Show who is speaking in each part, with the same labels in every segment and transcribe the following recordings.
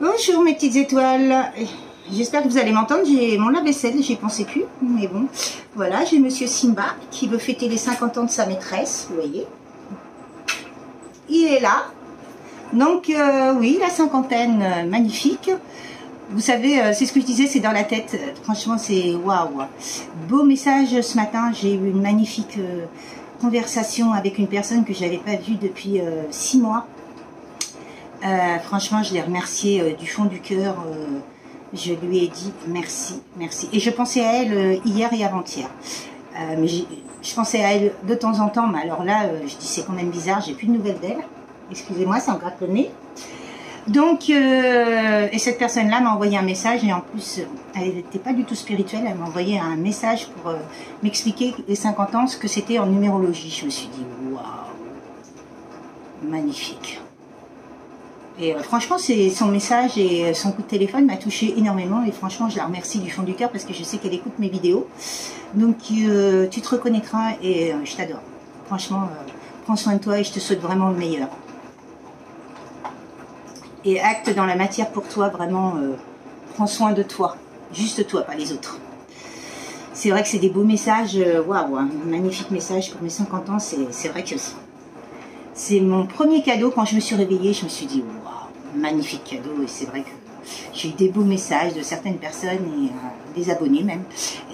Speaker 1: Bonjour mes petites étoiles, j'espère que vous allez m'entendre. J'ai mon lave-vaisselle, j'y pensais plus, mais bon, voilà, j'ai monsieur Simba qui veut fêter les 50 ans de sa maîtresse, vous voyez. Il est là, donc oui, la cinquantaine, magnifique. Vous savez, c'est ce que je disais, c'est dans la tête, franchement c'est waouh. Beau message ce matin, j'ai eu une magnifique conversation avec une personne que je n'avais pas vue depuis 6 mois. Franchement, je l'ai remerciée du fond du cœur. Je lui ai dit merci, merci. Et je pensais à elle hier et avant-hier. Mais je pensais à elle de temps en temps. Mais alors là, je dis c'est quand même bizarre. J'ai plus de nouvelles d'elle. Excusez-moi, c'est encore le nez. Donc, et cette personne-là m'a envoyé un message. Et en plus, elle n'était pas du tout spirituelle. Elle m'a envoyé un message pour m'expliquer les 50 ans, ce que c'était en numérologie. Je me suis dit, waouh, magnifique. Et franchement, son message et son coup de téléphone m'a touché énormément. Et franchement, je la remercie du fond du cœur parce que je sais qu'elle écoute mes vidéos. Donc, tu te reconnaîtras et je t'adore. Franchement, prends soin de toi et je te souhaite vraiment le meilleur. Et acte dans la matière pour toi, vraiment, prends soin de toi. Juste toi, pas les autres. C'est vrai que c'est des beaux messages. Waouh, un magnifique message pour mes 50 ans. C'est vrai que c'est mon premier cadeau. Quand je me suis réveillée, je me suis dit, waouh, magnifique cadeau. Et c'est vrai que j'ai eu des beaux messages de certaines personnes et des abonnés même.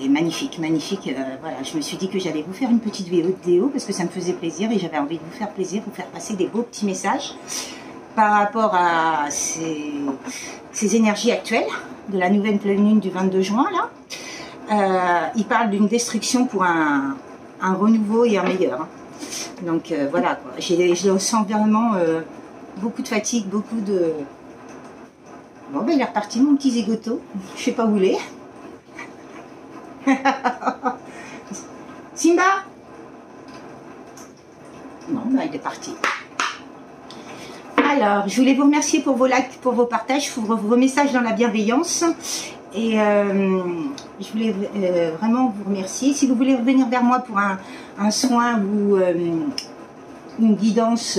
Speaker 1: Et magnifique, magnifique. Voilà, je me suis dit que j'allais vous faire une petite vidéo parce que ça me faisait plaisir et j'avais envie de vous faire plaisir, vous faire passer des beaux petits messages par rapport à ces énergies actuelles de la nouvelle pleine lune du 22 juin. Là, il parle d'une destruction pour un renouveau et un meilleur. Hein. Donc voilà, je ressens vraiment beaucoup de fatigue, beaucoup de... Bon ben il est reparti mon petit zigoto, je sais pas où il est. Simba. Non, ben il est parti. Alors, je voulais vous remercier pour vos likes, pour vos partages, pour vos messages dans la bienveillance. Et je voulais vraiment vous remercier. Si vous voulez revenir vers moi pour un soin ou une guidance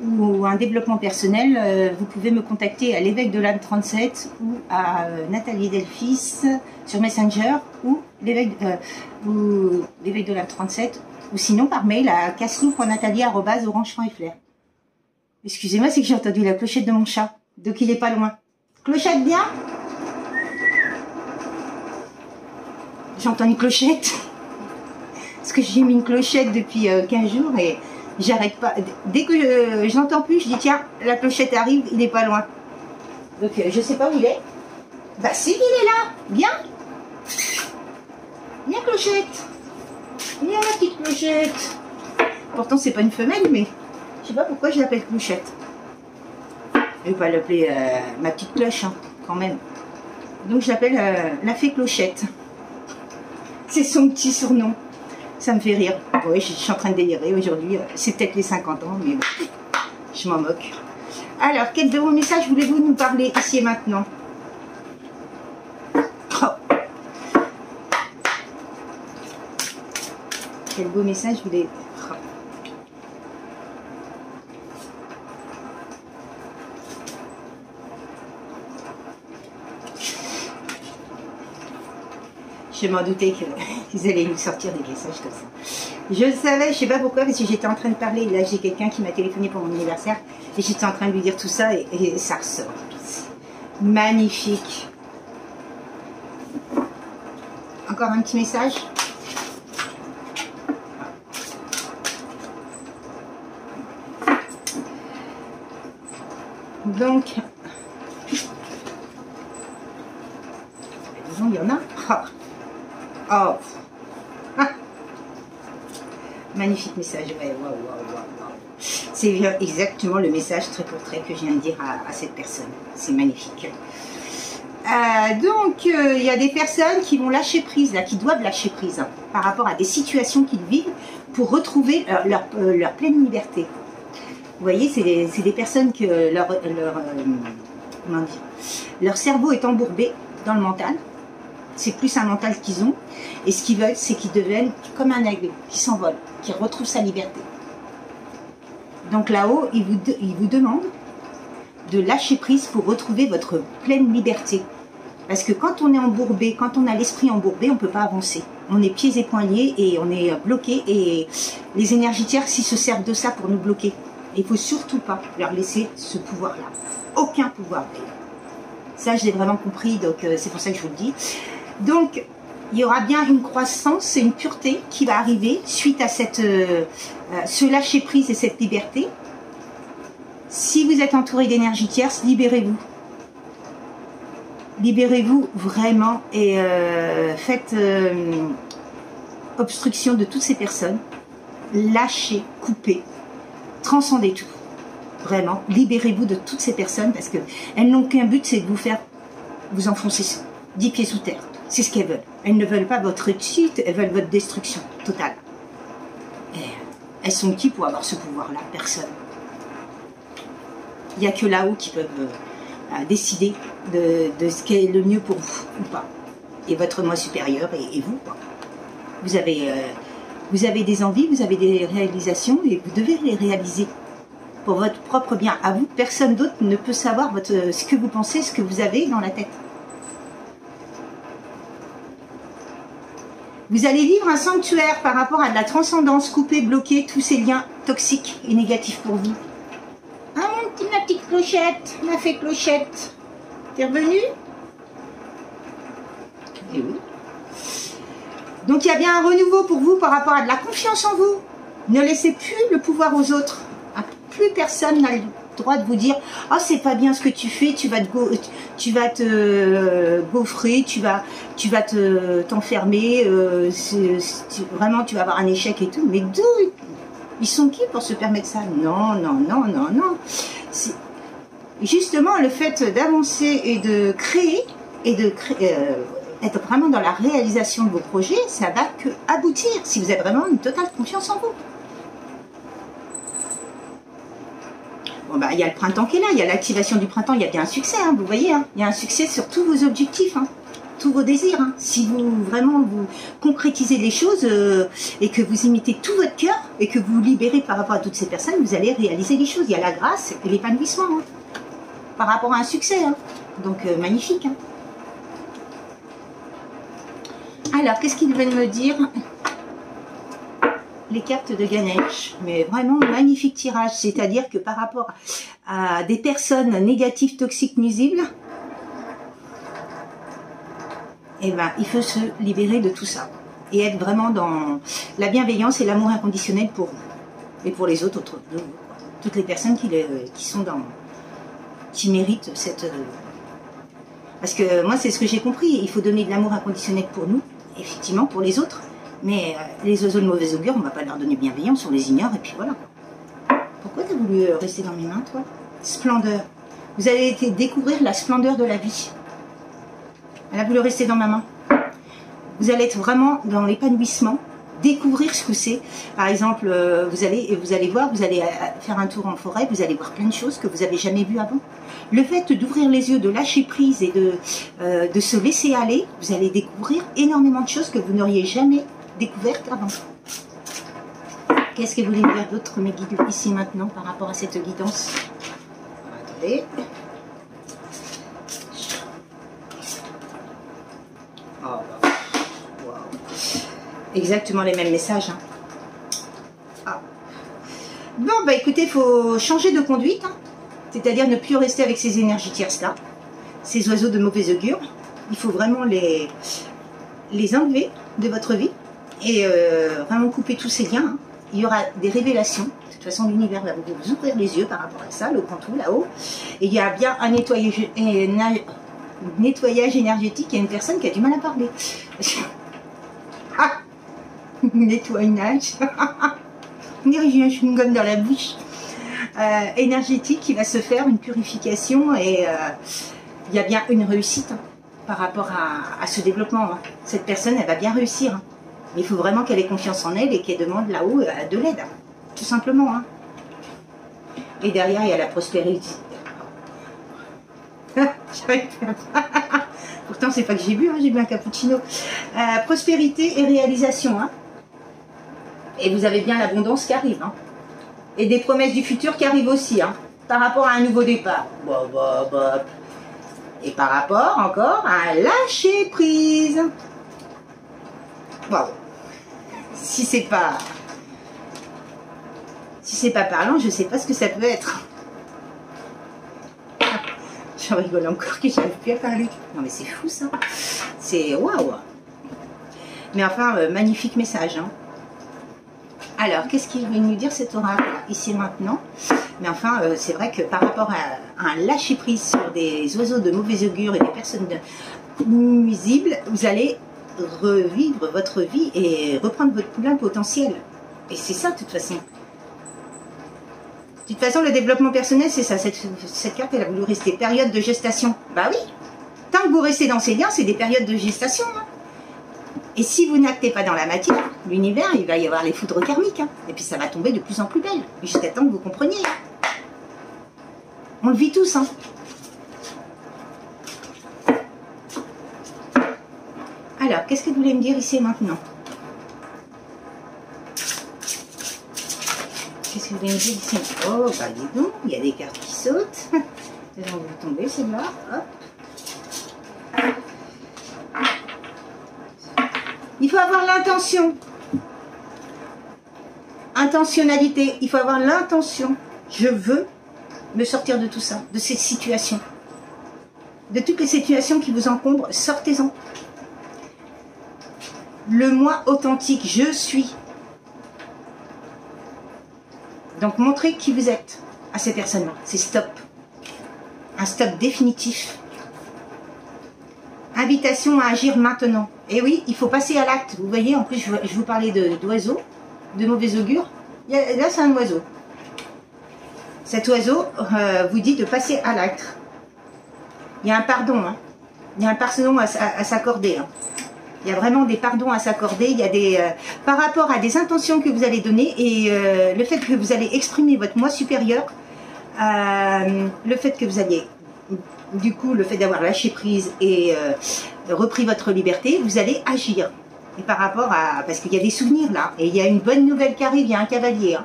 Speaker 1: ou un développement personnel, vous pouvez me contacter à l'évêque de l'âme 37 ou à Nathalie Delphis sur Messenger ou l'évêque de l'âme 37 ou sinon par mail à casselou.nathalie@orange.fr. Excusez-moi, c'est que j'ai entendu la clochette de mon chat, donc il est pas loin. Clochette bien? J'entends une clochette. Parce que j'ai mis une clochette depuis 15 jours et j'arrête pas. Dès que je n'entends plus, je dis tiens, la clochette arrive, il est pas loin. Donc je sais pas où il est. Bah si, il est là. Viens. Viens clochette. Viens la petite clochette. Pourtant c'est pas une femelle, mais je sais pas pourquoi je l'appelle clochette. Je vais pas l'appeler ma petite cloche, hein, quand même. Donc je l'appelle la fée clochette. C'est son petit surnom. Ça me fait rire. Oui, je suis en train de délirer aujourd'hui. C'est peut-être les 50 ans, mais bon, je m'en moque. Alors, quel de vos messages voulez-vous nous parler ici et maintenant? Oh. Quel beau message voulez-vous? Oh. Je m'en doutais qu'ils allaient nous sortir des messages comme ça. Je le savais, je sais pas pourquoi, parce que j'étais en train de parler. Là, j'ai quelqu'un qui m'a téléphoné pour mon anniversaire. Et j'étais en train de lui dire tout ça et ça ressort. Magnifique. Encore un petit message. Donc, disons, il y en a. Oh. Ah. Magnifique message, ouais, wow. C'est exactement le message trait pour trait que je viens de dire à cette personne. C'est magnifique. Donc, il y a des personnes qui vont lâcher prise, là, qui doivent lâcher prise par rapport à des situations qu'ils vivent pour retrouver leur pleine liberté. Vous voyez, c'est des personnes que leur cerveau est embourbé dans le mental. C'est plus un mental qu'ils ont. Et ce qu'ils veulent, c'est qu'ils deviennent comme un aigle qui s'envole, qui retrouve sa liberté. Donc là-haut, ils vous demandent de lâcher prise pour retrouver votre pleine liberté. Parce que quand on est embourbé, quand on a l'esprit embourbé, on ne peut pas avancer. On est pieds et poings liés et on est bloqué. Et les énergies tierces, ils se servent de ça pour nous bloquer. Il ne faut surtout pas leur laisser ce pouvoir-là. Aucun pouvoir. Ça, je l'ai vraiment compris, donc c'est pour ça que je vous le dis. Donc, il y aura bien une croissance et une pureté qui va arriver suite à cette, ce lâcher-prise et cette liberté. Si vous êtes entouré d'énergie tierce, libérez-vous. Libérez-vous vraiment et faites obstruction de toutes ces personnes. Lâchez, coupez, transcendez tout. Vraiment, libérez-vous de toutes ces personnes parce qu'elles n'ont qu'un but, c'est de vous faire vous enfoncer 10 pieds sous terre. C'est ce qu'elles veulent. Elles ne veulent pas votre réussite, elles veulent votre destruction totale. Et elles sont qui pour avoir ce pouvoir-là? Personne. Il n'y a que là-haut qui peuvent décider de ce qui est le mieux pour vous ou pas. Et votre moi supérieur et vous, quoi. Vous avez des envies, vous avez des réalisations et vous devez les réaliser pour votre propre bien. À vous, personne d'autre ne peut savoir ce que vous pensez, ce que vous avez dans la tête. Vous allez vivre un sanctuaire par rapport à de la transcendance, couper, bloquer tous ces liens toxiques et négatifs pour vous. Ah, ma petite clochette, ma fée clochette. T'es revenue? Eh oui. Donc il y a bien un renouveau pour vous par rapport à de la confiance en vous. Ne laissez plus le pouvoir aux autres. Plus personne n'a le droit de vous dire « Oh, c'est pas bien ce que tu fais, tu vas te gaufrer, tu vas t'enfermer, vraiment tu vas avoir un échec et tout. » Mais d'où ils sont qui pour se permettre ça? Non, non, non, non, non. Justement, le fait d'avancer et de créer, et être vraiment dans la réalisation de vos projets, ça va que aboutir si vous avez vraiment une totale confiance en vous. Bon, bah, il y a le printemps qui est là, il y a l'activation du printemps, il y a bien un succès, hein, vous voyez, hein, il y a un succès sur tous vos objectifs, hein, tous vos désirs. Hein. Si vous vraiment vous concrétisez les choses et que vous imitez tout votre cœur et que vous vous libérez par rapport à toutes ces personnes, vous allez réaliser les choses. Il y a la grâce et l'épanouissement hein, par rapport à un succès. Hein. Donc magnifique. Hein. Alors, qu'est-ce qu'ils veulent me dire? Les cartes de Ganesh, mais vraiment magnifique tirage, c'est-à-dire que par rapport à des personnes négatives, toxiques, nuisibles, eh ben, il faut se libérer de tout ça et être vraiment dans la bienveillance et l'amour inconditionnel pour vous et pour les autres, toutes les personnes qui méritent cette... Parce que moi, c'est ce que j'ai compris, il faut donner de l'amour inconditionnel pour nous, effectivement, pour les autres. Mais les oiseaux de mauvais augure, on ne va pas leur donner bienveillance, on les ignore et puis voilà. Pourquoi tu as voulu rester dans mes mains, toi? Splendeur. Vous allez découvrir la splendeur de la vie. Elle a voulu rester dans ma main. Vous allez être vraiment dans l'épanouissement, découvrir ce que c'est. Par exemple, vous allez voir, vous allez faire un tour en forêt, vous allez voir plein de choses que vous n'avez jamais vues avant. Le fait d'ouvrir les yeux, de lâcher prise et de se laisser aller, vous allez découvrir énormément de choses que vous n'auriez jamais découverte avant. Qu'est-ce que vous voulez me dire d'autre, mes guides, ici maintenant, par rapport à cette guidance? Attendez. Oh, wow. Exactement les mêmes messages. Hein. Ah. Bon, bah écoutez, il faut changer de conduite. Hein. C'est-à-dire ne plus rester avec ces énergies tierces-là. Ces oiseaux de mauvais augure. Il faut vraiment les enlever de votre vie. Et vraiment couper tous ces liens. Hein. Il y aura des révélations. De toute façon, l'univers va vous ouvrir les yeux par rapport à ça, le grand tout là-haut. Et il y a bien un nettoyage énergétique. Il y a une personne qui a du mal à parler. Ah, nettoyage. On dirait que j'ai un chewing-gum dans la bouche. Énergétique qui va se faire, une purification. Et il y a bien une réussite hein, par rapport à ce développement. Hein. Cette personne, elle va bien réussir. Hein. Mais il faut vraiment qu'elle ait confiance en elle et qu'elle demande là-haut de l'aide, tout simplement. Hein. Et derrière, il y a la prospérité. Pourtant, c'est pas que j'ai bu, hein, j'ai bu un cappuccino. Prospérité et réalisation. Hein. Et vous avez bien l'abondance qui arrive. Hein. Et des promesses du futur qui arrivent aussi. Hein. par rapport à un nouveau départ. Et par rapport encore à lâcher prise. Wow. Si c'est pas parlant, je sais pas ce que ça peut être. Je rigole encore que j'arrive plus à parler. Non mais c'est fou ça. C'est waouh. Mais enfin, magnifique message. Hein. Alors, qu'est-ce qu'il veut nous dire cet oracle ici et maintenant? Mais enfin, c'est vrai que par rapport à un lâcher-prise sur des oiseaux de mauvais augure et des personnes nuisibles, vous allez revivre votre vie et reprendre votre plein potentiel. Et c'est ça, de toute façon. De toute façon, le développement personnel, c'est ça. Cette carte, elle a voulu rester période de gestation. Bah oui. Tant que vous restez dans ces liens, c'est des périodes de gestation. Hein. Et si vous n'actez pas dans la matière, l'univers, il va y avoir les foudres karmiques. Hein. Et puis ça va tomber de plus en plus belle. Jusqu'à temps que vous compreniez. On le vit tous. Hein. Alors, qu'est-ce que vous voulez me dire ici et maintenant? Qu'est-ce que vous voulez me dire ici? Oh, bah dis donc, il y a des cartes qui sautent. Elles vont vous tomber, celle-là. Hop. Il faut avoir l'intention. Intentionnalité. Il faut avoir l'intention. Je veux me sortir de tout ça, de ces situations. De toutes les situations qui vous encombrent, sortez-en. Le moi authentique, je suis. Donc, montrez qui vous êtes à ces personnes-là. C'est stop. Un stop définitif. Invitation à agir maintenant. Et oui, il faut passer à l'acte. Vous voyez, en plus, je vous parlais d'oiseaux, de mauvais augure. Là, c'est un oiseau. Cet oiseau vous dit de passer à l'acte. Il y a un pardon. Hein. Il y a un pardon à s'accorder. Hein. Il y a vraiment des pardons à s'accorder. Il y a des par rapport à des intentions que vous allez donner et le fait que vous allez exprimer votre moi supérieur, le fait que vous allez, du coup, le fait d'avoir lâché prise et repris votre liberté, vous allez agir. Et par rapport à, parce qu'il y a des souvenirs là, et il y a une bonne nouvelle qui arrive. Il y a un cavalier. Hein.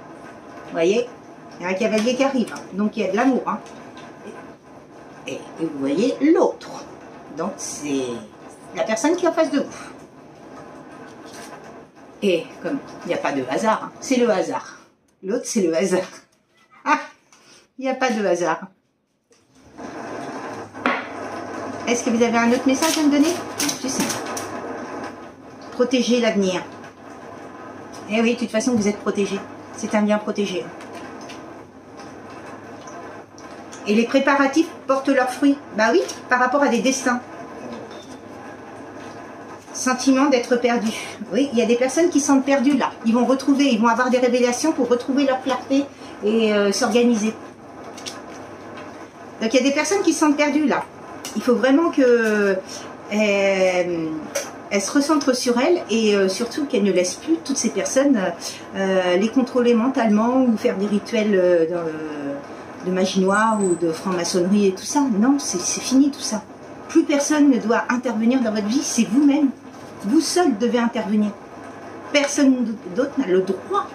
Speaker 1: Vous voyez, il y a un cavalier qui arrive. Hein. Donc il y a de l'amour. Hein. Et vous voyez l'autre. Donc c'est la personne qui est en face de vous. Et comme il n'y a pas de hasard, hein, c'est le hasard. L'autre, c'est le hasard. Ah, il n'y a pas de hasard. Est-ce que vous avez un autre message à me donner? Tu sais. Protéger l'avenir. Eh oui, de toute façon, vous êtes protégé. C'est un bien protégé. Et les préparatifs portent leurs fruits. Bah oui, par rapport à des destins. Sentiment d'être perdu. Oui, il y a des personnes qui sont perdues là. Ils vont retrouver, ils vont avoir des révélations pour retrouver leur clarté et s'organiser. Donc il y a des personnes qui se sentent perdues là. Il faut vraiment que elles se recentrent sur elles et surtout qu'elles ne laissent plus toutes ces personnes les contrôler mentalement ou faire des rituels de magie noire ou de franc-maçonnerie et tout ça. Non, c'est fini tout ça. Plus personne ne doit intervenir dans votre vie, c'est vous-même. Vous seul devez intervenir. Personne d'autre n'a le droit.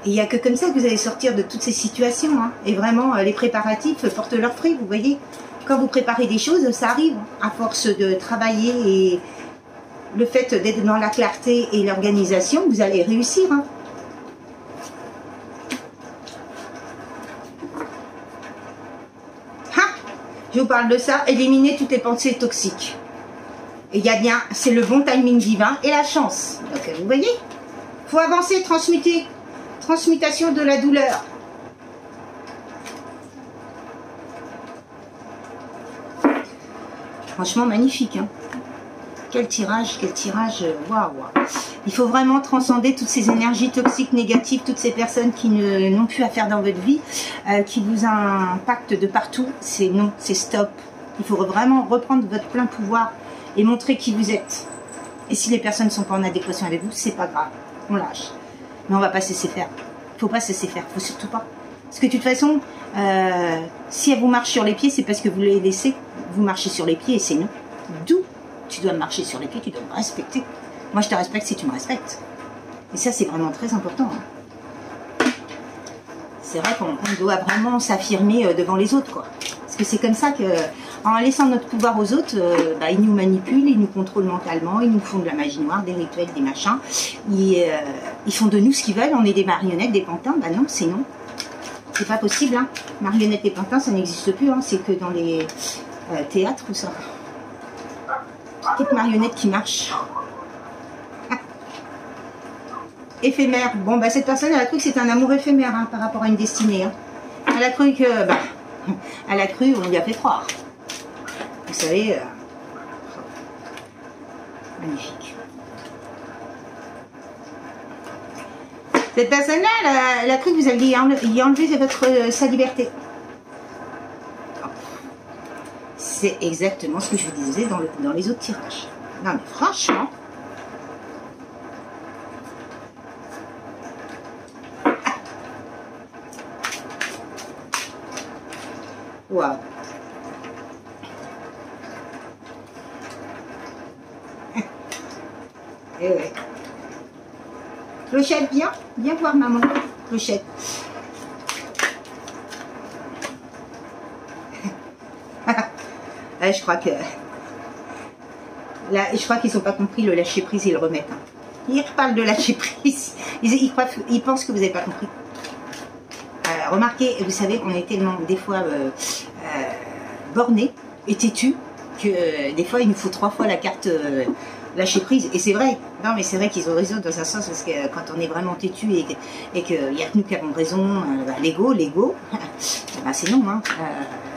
Speaker 1: Et il n'y a que comme ça que vous allez sortir de toutes ces situations. Hein. Et vraiment, les préparatifs portent leurs fruits, vous voyez. Quand vous préparez des choses, ça arrive. À force de travailler et le fait d'être dans la clarté et l'organisation, vous allez réussir. Hein. Je vous parle de ça, éliminer toutes les pensées toxiques. Et il y a bien, c'est le bon timing divin et la chance. Donc, vous voyez, il faut avancer, transmuter. Transmutation de la douleur. Franchement, magnifique. Hein. Quel tirage, waouh. Il faut vraiment transcender toutes ces énergies toxiques, négatives, toutes ces personnes qui n'ont plus à faire dans votre vie, qui vous impactent de partout. C'est non, c'est stop. Il faut vraiment reprendre votre plein pouvoir et montrer qui vous êtes. Et si les personnes ne sont pas en adéquation avec vous, c'est pas grave. On lâche. Mais on va pas se laisser faire. Il faut pas se laisser faire. Il faut surtout pas. Parce que de toute façon, si elle vous marche sur les pieds, c'est parce que vous les laissez vous marcher sur les pieds et c'est non. D'où tu dois marcher sur les pieds, tu dois me respecter. Moi, je te respecte si tu me respectes. Et ça, c'est vraiment très important. Hein. c'est vrai qu'on doit vraiment s'affirmer devant les autres, quoi. Parce que c'est comme ça que, en laissant notre pouvoir aux autres, ils nous manipulent, ils nous contrôlent mentalement, ils nous font de la magie noire, des rituels, des machins. Ils font de nous ce qu'ils veulent, on est des marionnettes, des pantins. Bah non, c'est non. C'est pas possible, hein. Marionnettes et pantins, ça n'existe plus, hein. C'est que dans les théâtres ou ça. Petite marionnette qui marche. Éphémère. Bon, bah cette personne, elle a cru que c'était un amour éphémère, hein, par rapport à une destinée, hein. Elle a cru que, elle a cru, on lui a fait croire. Vous savez, magnifique. Cette personne-là, elle a cru que vous alliez y enlever sa liberté. C'est exactement ce que je vous disais dans les autres tirages. Non mais franchement... Waouh. Et ouais. Clochette, viens voir maman. Clochette. Je crois que... Là, je crois qu'ils n'ont pas compris le lâcher prise et le remettre. Hein. Ils reparlent de lâcher prise. Ils pensent que vous n'avez pas compris. Remarquez, vous savez, on est tellement des fois bornés et têtus que des fois il nous faut 3 fois la carte lâcher prise. Et c'est vrai, non mais c'est vrai qu'ils ont raison dans un sens, parce que quand on est vraiment têtu et qu'il n'y a que nous qui avons raison, l'ego, c'est non. Hein.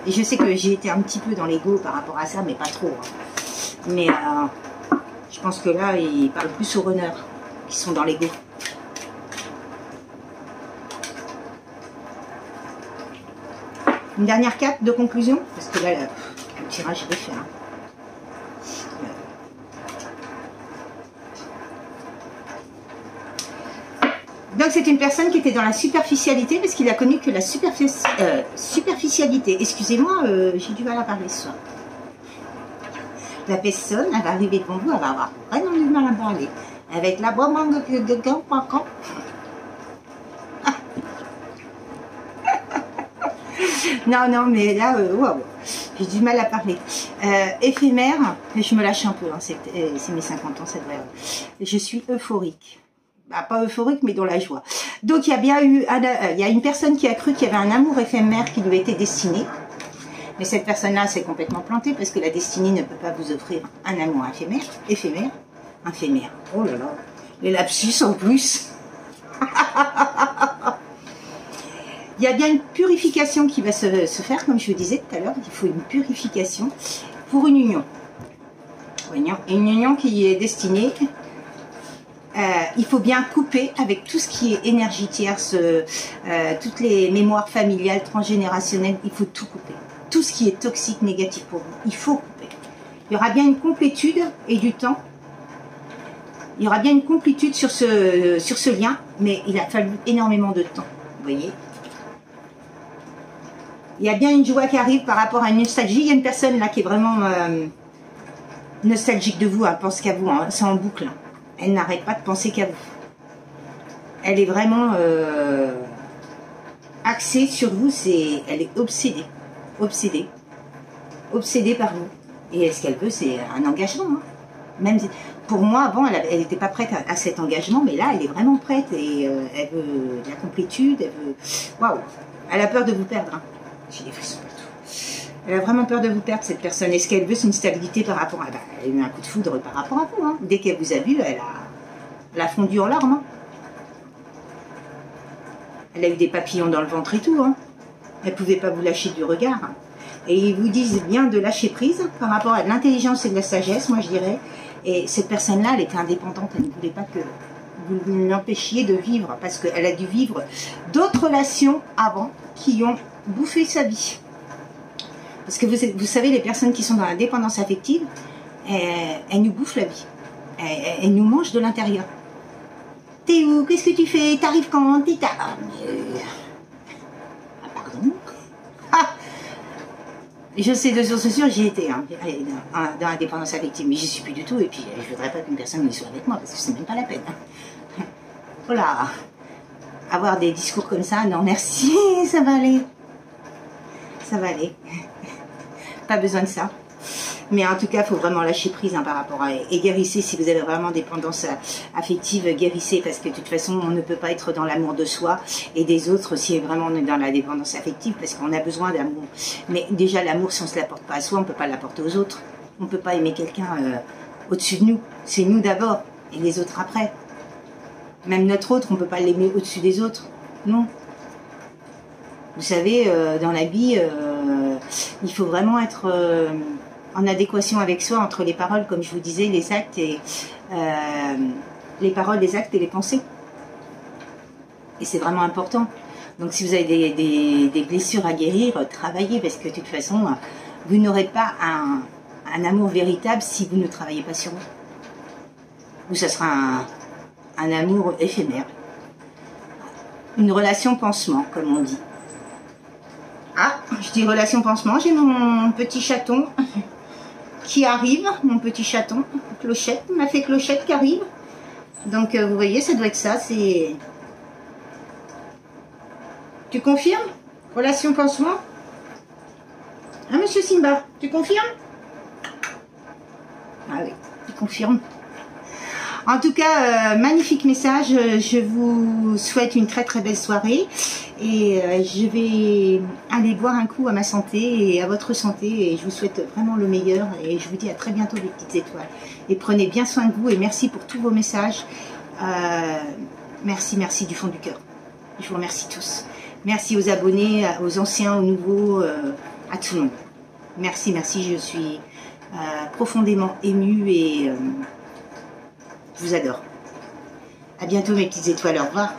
Speaker 1: Et je sais que j'ai été un petit peu dans l'ego par rapport à ça, mais pas trop. Hein. Mais je pense que là, ils parlent plus aux runners qui sont dans l'ego. Une dernière carte de conclusion, parce que là, le tirage est fait. Hein. Donc c'est une personne qui était dans la superficialité, parce qu'il a connu que la superficialité. Excusez-moi, j'ai du mal à parler ce soir. La personne, elle va arriver devant vous, elle va avoir vraiment du mal à parler. Avec la bombe de gants, Non, mais là, wow, j'ai du mal à parler. Éphémère, je me lâche un peu, hein, c'est mes 50 ans, c'est vrai. Je suis euphorique. Bah, pas euphorique, mais dans la joie. Donc, il y a bien eu, il y a une personne qui a cru qu'il y avait un amour éphémère qui lui était destiné. Mais cette personne-là s'est complètement plantée, parce que la destinée ne peut pas vous offrir un amour éphémère. Oh là là, les lapsus en plus. Il y a bien une purification qui va se faire, comme je vous disais tout à l'heure. Il faut une purification pour une union. Une union qui est destinée. Il faut bien couper avec tout ce qui est énergie tierce, toutes les mémoires familiales, transgénérationnelles. Il faut tout couper. Tout ce qui est toxique, négatif pour vous, il faut couper. Il y aura bien une complétude et du temps. Il y aura bien une complétude sur ce lien, mais il a fallu énormément de temps. Vous voyez ? Il y a bien une joie qui arrive par rapport à une nostalgie. Il y a une personne là qui est vraiment nostalgique de vous, elle pense qu'à vous, hein. C'est en boucle. Elle n'arrête pas de penser qu'à vous. Elle est vraiment axée sur vous, elle est obsédée. Obsédée par vous. Et ce qu'elle veut, c'est un engagement. Hein. Même pour moi, avant, elle n'était pas prête à cet engagement, mais là, elle est vraiment prête. Et elle veut de la complétude, elle veut... Waouh. Elle a peur de vous perdre. Hein. J'ai des frissons partout. Elle a vraiment peur de vous perdre, cette personne. Et ce qu'elle veut, c'est une stabilité par rapport à... elle a eu un coup de foudre par rapport à vous. Hein. Dès qu'elle vous a vu, elle a fondu en larmes. Hein. Elle a eu des papillons dans le ventre et tout. Hein. Elle ne pouvait pas vous lâcher du regard. Hein. Et ils vous disent bien de lâcher prise par rapport à de l'intelligence et de la sagesse, moi je dirais. Et cette personne-là, elle était indépendante. Elle ne voulait pas que vous l'empêchiez de vivre. Parce qu'elle a dû vivre d'autres relations avant qui ont bouffé sa vie. Parce que vous savez, les personnes qui sont dans la dépendance affective, elles nous bouffent la vie. Elles nous mangent de l'intérieur. T'es où? Qu'est-ce que tu fais? T'arrives quand? T'es tard. Pardon? Ah, je sais de source sûre, j'y étais hein, dans la dépendance affective, mais j'y suis plus du tout. Et puis, je voudrais pas qu'une personne ne soit avec moi, parce que c'est même pas la peine. Voilà. avoir des discours comme ça, non merci, ça va aller. Ça va aller. Pas besoin de ça. Mais en tout cas, il faut vraiment lâcher prise par rapport à... Et guérissez, si vous avez vraiment des tendances affectives, guérissez, parce que de toute façon, on ne peut pas être dans l'amour de soi et des autres si vraiment on est dans la dépendance affective, parce qu'on a besoin d'amour. Mais déjà, l'amour, si on ne se l'apporte pas à soi, on ne peut pas l'apporter aux autres. On ne peut pas aimer quelqu'un au-dessus de nous. C'est nous d'abord, et les autres après. Même notre autre, on ne peut pas l'aimer au-dessus des autres. Non. Vous savez, dans la vie, il faut vraiment être... en adéquation avec soi entre les paroles, comme je vous disais, les actes et les paroles, les actes et les pensées. Et c'est vraiment important. Donc si vous avez des blessures à guérir, travaillez, parce que de toute façon, vous n'aurez pas un amour véritable si vous ne travaillez pas sur vous. Ou ça sera un amour éphémère. Une relation pansement, comme on dit. Ah, je dis relation pansement, j'ai mon petit chaton qui arrive, mon petit chaton, Clochette, m'a fait Clochette qui arrive. Donc vous voyez, ça doit être ça, c'est... Tu confirmes? Relation pansement? Ah, monsieur Simba, tu confirmes? Ah oui, il confirme. En tout cas, magnifique message, je vous souhaite une très très belle soirée et je vais aller boire un coup à ma santé et à votre santé et je vous souhaite vraiment le meilleur et je vous dis à très bientôt les petites étoiles. Et prenez bien soin de vous et merci pour tous vos messages, merci, merci du fond du cœur, je vous remercie tous. Merci aux abonnés, aux anciens, aux nouveaux, à tout le monde. Merci, merci, je suis profondément émue et... je vous adore. À bientôt mes petites étoiles, au revoir.